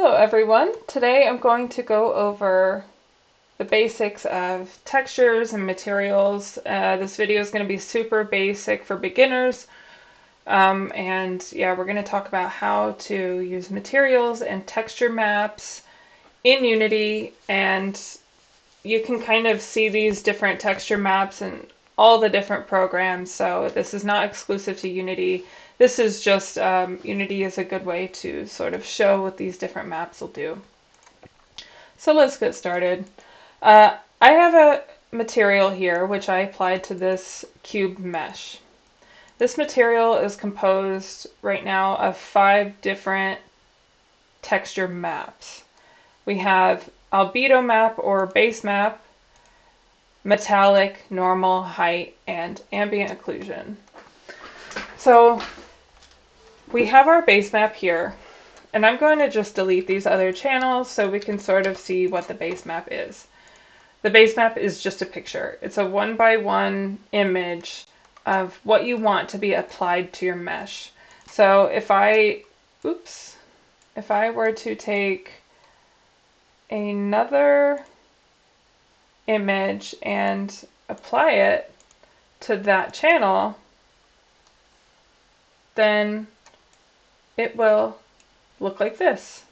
Hello everyone. Today I'm going to go over the basics of textures and materials. This video is going to be super basic for beginners. We're going to talk about how to use materials and texture maps in Unity, and you can kind of see these different texture maps in all the different programs, so this is not exclusive to Unity. This is just, Unity is a good way to sort of show what these different maps will do. So let's get started. I have a material here which I applied to this cube mesh. This material is composed right now of 5 different texture maps. We have albedo map or base map, metallic, normal, height, and ambient occlusion. So we have our base map here, and I'm going to just delete these other channels so we can sort of see what the base map is. The base map is just a picture. It's a 1x1 image of what you want to be applied to your mesh. So if I were to take another image and apply it to that channel, then it will look like this.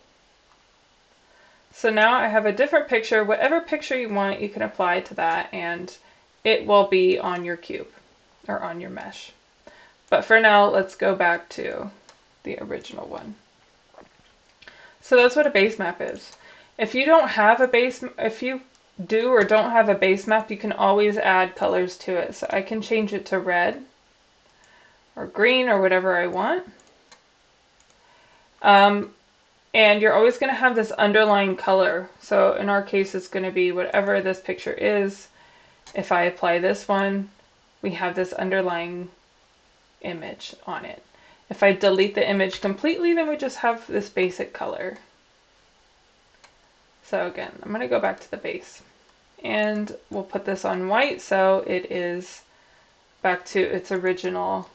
So now I have a different picture. Whatever picture you want, you can apply to that, and it will be on your cube or on your mesh. But for now, let's go back to the original one. So that's what a base map is. If you don't have a base, if you do or don't have a base map, you can always add colors to it. So I can change it to red or green or whatever I want. And you're always going to have this underlying color. So in our case, it's going to be whatever this picture is. If I apply this one, we have this underlying image on it. If I delete the image completely, then we just have this basic color. So again, I'm going to go back to the base. And we'll put this on white so it is back to its original,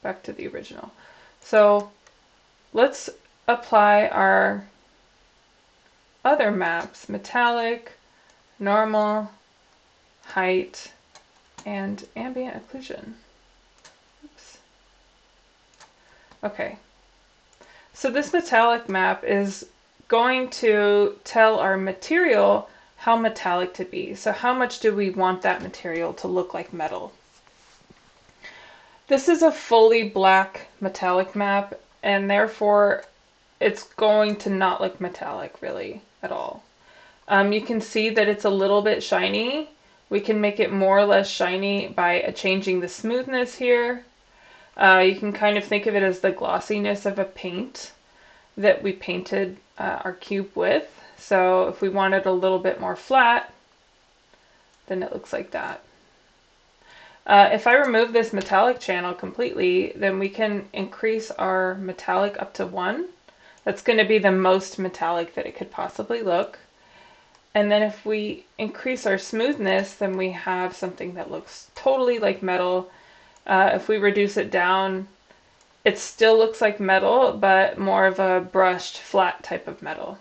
back to the original. So let's apply our other maps: metallic, normal, height, and ambient occlusion. Oops. Okay, so this metallic map is going to tell our material how metallic to be. So how much do we want that material to look like metal? This is a fully black metallic map, and therefore it's going to not look metallic really at all. You can see that it's a little bit shiny. We can make it more or less shiny by changing the smoothness here. You can kind of think of it as the glossiness of a paint that we painted our cube with. So if we want it a little bit more flat, then it looks like that. If I remove this metallic channel completely, then we can increase our metallic up to 1. That's going to be the most metallic that it could possibly look. And then if we increase our smoothness, then we have something that looks totally like metal. If we reduce it down, it still looks like metal, but more of a brushed, flat type of metal.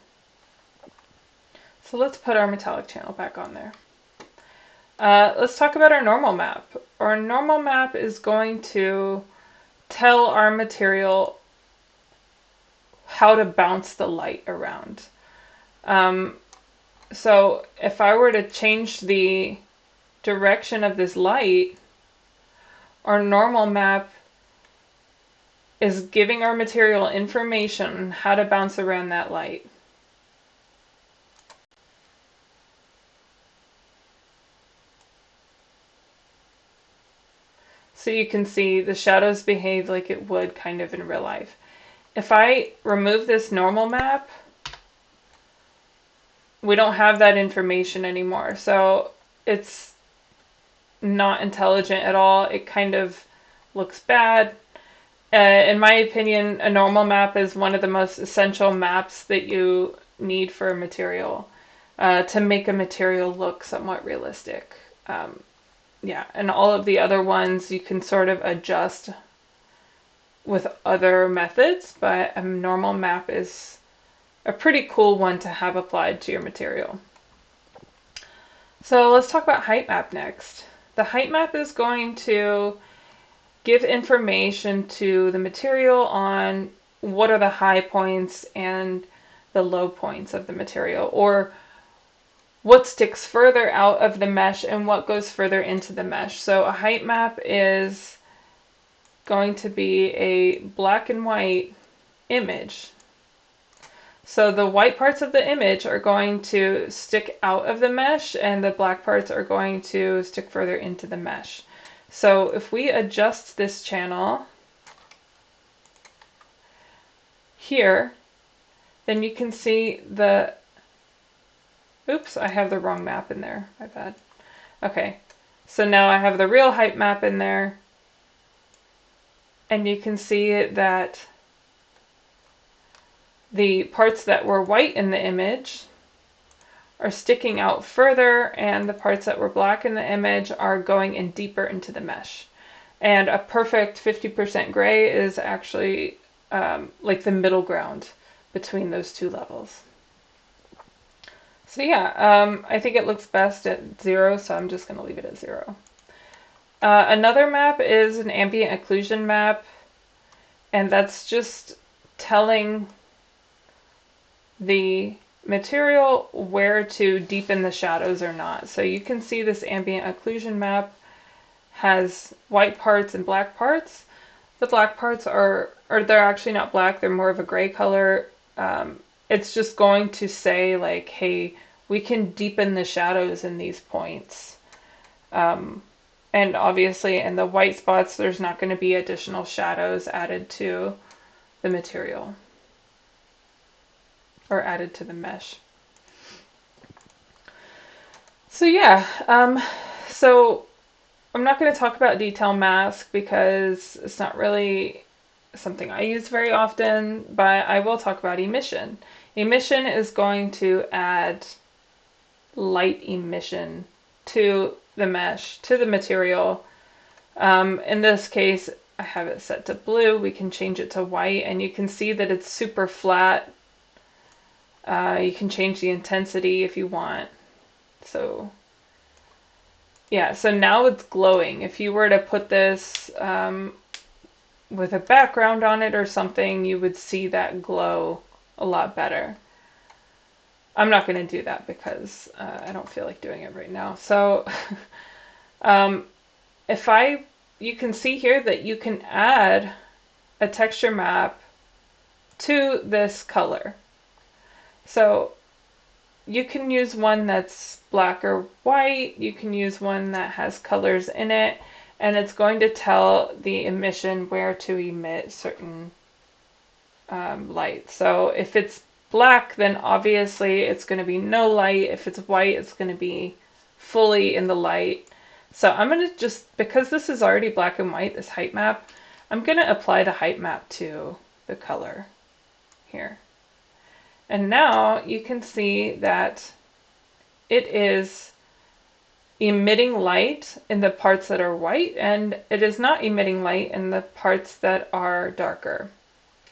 So let's put our metallic channel back on there. Let's talk about our normal map. Our normal map is going to tell our material how to bounce the light around. So if I were to change the direction of this light, our normal map is giving our material information on how to bounce around that light. So you can see the shadows behave like it would kind of in real life. If I remove this normal map, we don't have that information anymore. So it's not intelligent at all. It kind of looks bad. In my opinion, a normal map is one of the most essential maps that you need for a material to make a material look somewhat realistic. And all of the other ones you can sort of adjust with other methods, but a normal map is a pretty cool one to have applied to your material. So let's talk about height map next. The height map is going to give information to the material on what are the high points and the low points of the material, or what sticks further out of the mesh and what goes further into the mesh. So a height map is going to be a black and white image. So the white parts of the image are going to stick out of the mesh and the black parts are going to stick further into the mesh. So if we adjust this channel here, then you can see the, oops, I have the wrong map in there, my bad. Okay, so now I have the real height map in there, and you can see that the parts that were white in the image are sticking out further, and the parts that were black in the image are going in deeper into the mesh. And a perfect 50% gray is actually like the middle ground between those two levels. So yeah, I think it looks best at 0, so I'm just going to leave it at 0. Another map is an ambient occlusion map, and that's just telling the material where to deepen the shadows or not. So you can see this ambient occlusion map has white parts and black parts. The black parts are, or they're actually not black, they're more of a gray color. It's just going to say like, hey, we can deepen the shadows in these points. And obviously in the white spots, there's not going to be additional shadows added to the material or added to the mesh. So yeah, so I'm not going to talk about detail mask because it's not really something I use very often, but I will talk about emission. Emission is going to add light emission to the mesh, to the material. In this case, I have it set to blue. We can change it to white, and you can see that it's super flat. You can change the intensity if you want. So yeah, so now it's glowing. If you were to put this with a background on it or something, you would see that glow a lot better. I'm not going to do that because I don't feel like doing it right now. So you can see here that you can add a texture map to this color. So you can use one that's black or white, you can use one that has colors in it, and it's going to tell the emission where to emit certain light. So if it's black, then obviously it's going to be no light. If it's white, it's going to be fully in the light. So I'm going to just, because this is already black and white, this height map, I'm going to apply the height map to the color here. And now you can see that it is emitting light in the parts that are white, and it is not emitting light in the parts that are darker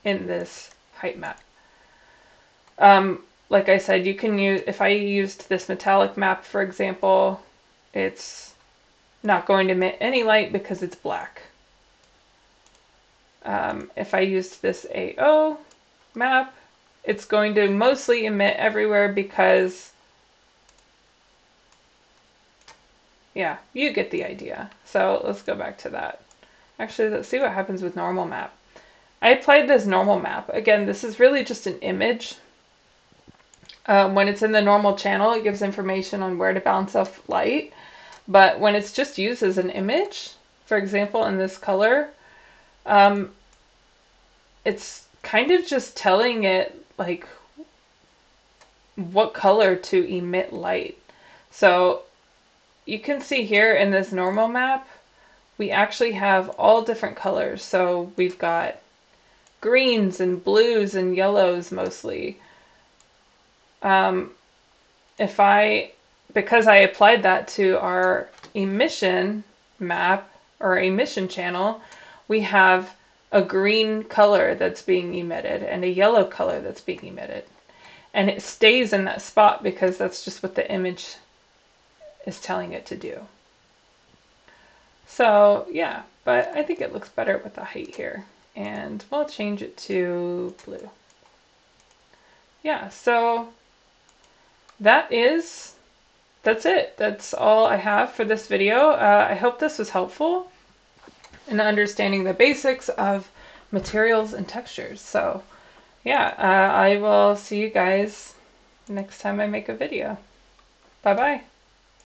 in this height map. Like I said, you can use, if I used this metallic map, for example, it's not going to emit any light because it's black. If I used this AO map, it's going to mostly emit everywhere because, yeah, you get the idea. So let's go back to that. Actually, let's see what happens with normal map. I applied this normal map. Again, this is really just an image. When it's in the normal channel, it gives information on where to bounce off light. But when it's just used as an image, for example, in this color, it's kind of just telling it like what color to emit light. So you can see here in this normal map, we actually have all different colors. So we've got greens and blues and yellows mostly. Because I applied that to our emission map or emission channel, we have a green color that's being emitted and a yellow color that's being emitted. And it stays in that spot because that's just what the image is telling it to do. So yeah, but I think it looks better with the height here. And we'll change it to blue. Yeah, so that's it. That's all I have for this video. I hope this was helpful in understanding the basics of materials and textures. So yeah, I will see you guys next time I make a video. Bye bye.